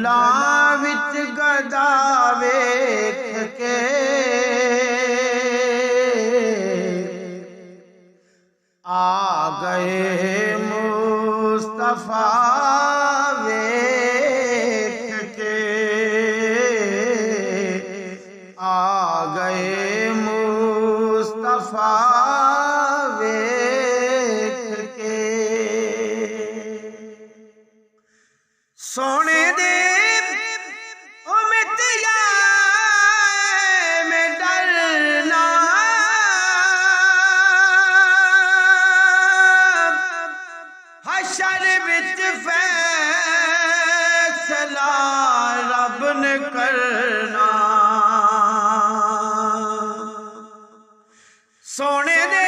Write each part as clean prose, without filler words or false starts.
جنگلاں وچ گدا ویکھ کے آ گئے مصطفیٰ ویکھ کے آ گئے مصطفیٰ ویکھ کے سونے دے میں ڈرنا حشر وچ فیصلہ رب نے کرنا سونے دے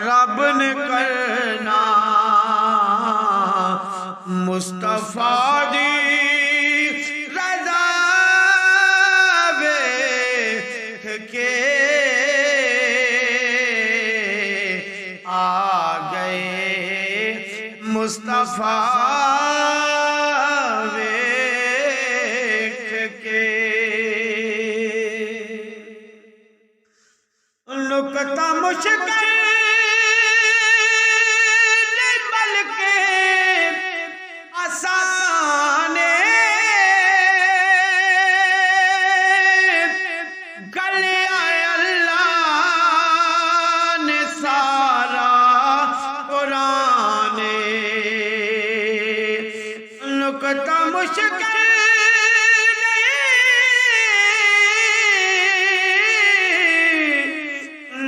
رب نے کرنا مصطفیٰ دی رضا ویکھ کے آ گئے مصطفیٰ ویکھ کے نکتہ مشکل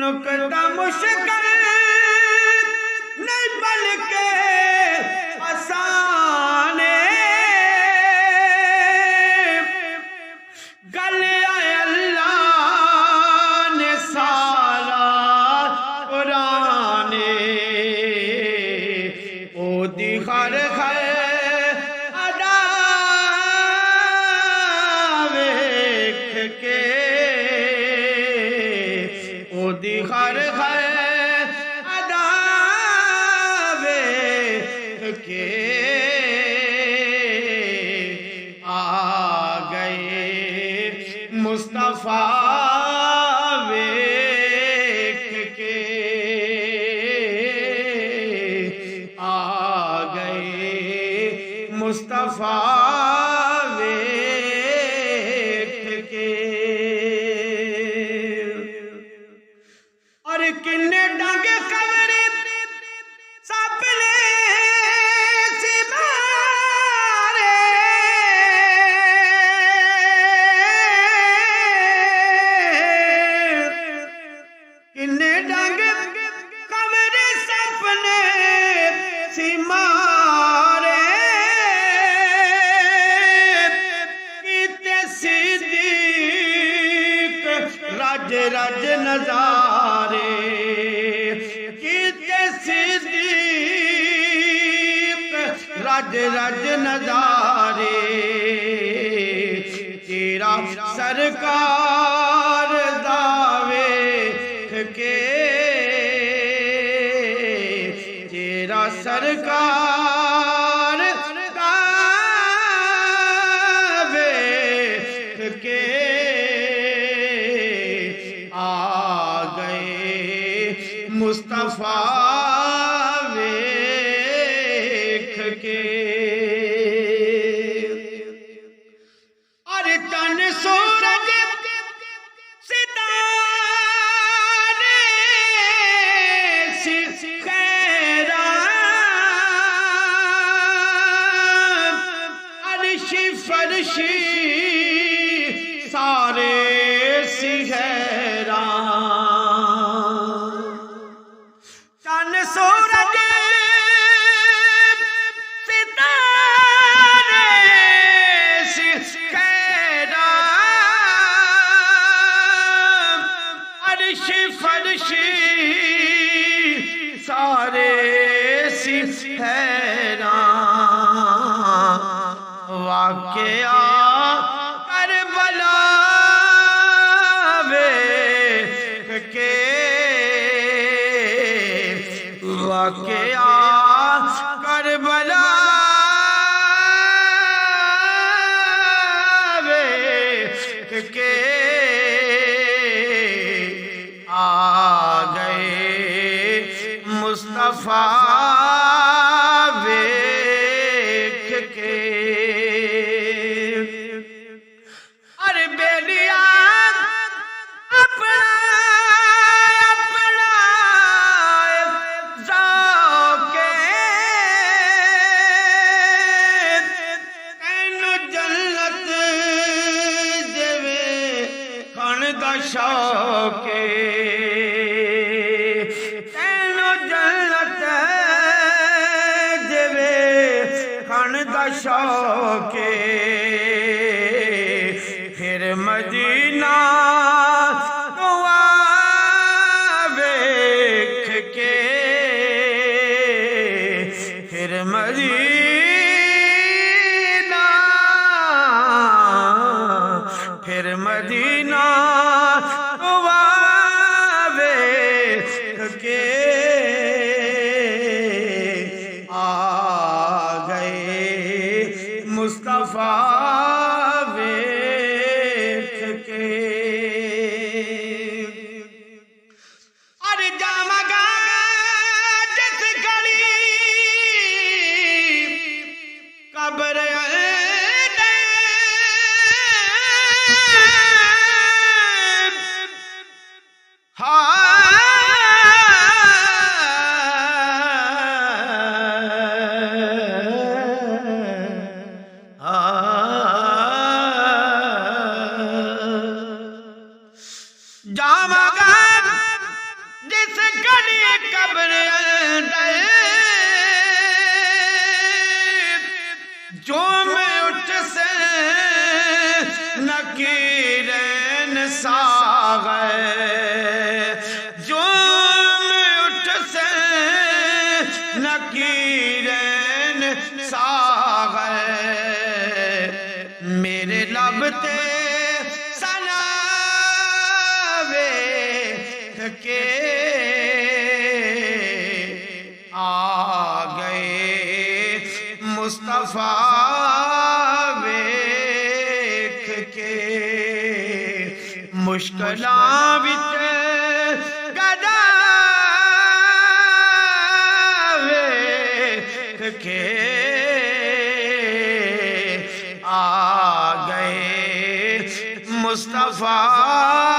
نکتہ مشکل نہیں بلکہ آسان گل آئے اللہ نے سارا قرآن او دی خیر دی خیر ادا ویکھ کے آ گئے مصطفیٰ ویکھ کے آ گئے مصطفیٰ کنے ڈنگ قبر سب نے سی مارے کنے ڈنگ قبر سب نے سی مارے کیتے صدیق رج رج نظارے کیتے صدیق رج رج نظارے تیرا سرکار دا ویکھ کے تیرا سرکار دا ویکھ کے مصطفیٰ ویکھ کے اور چن سورج ستارے خیرات عرشی فرشی سارے حیران چن سورج ستارے خیرات واقعہ کربلا ویکھ کے واقعہ کربلا ویکھ کے آ گئے مصطفیٰ ویکھ کے ارے بیلیا اپنا ذوق تینوں جنت دیوے کھان دا شوق شوق پھر مدینہ تو ویکھ کے پھر مدینہ تو ویکھ کے مصطفیٰ ویکھ کے ارے جاواں گا جس گلی قبر جاواں گا جس گلی قبر اندر جو میں اٹھ سے نکیرین ساغر جو میں اٹھ سے نکیرین ساغر میرے لب تے کے آ گئے مصطفیٰ ویکھ کے مشکلاں وچ گدا ویکھ کے آ گئے مصطفیٰ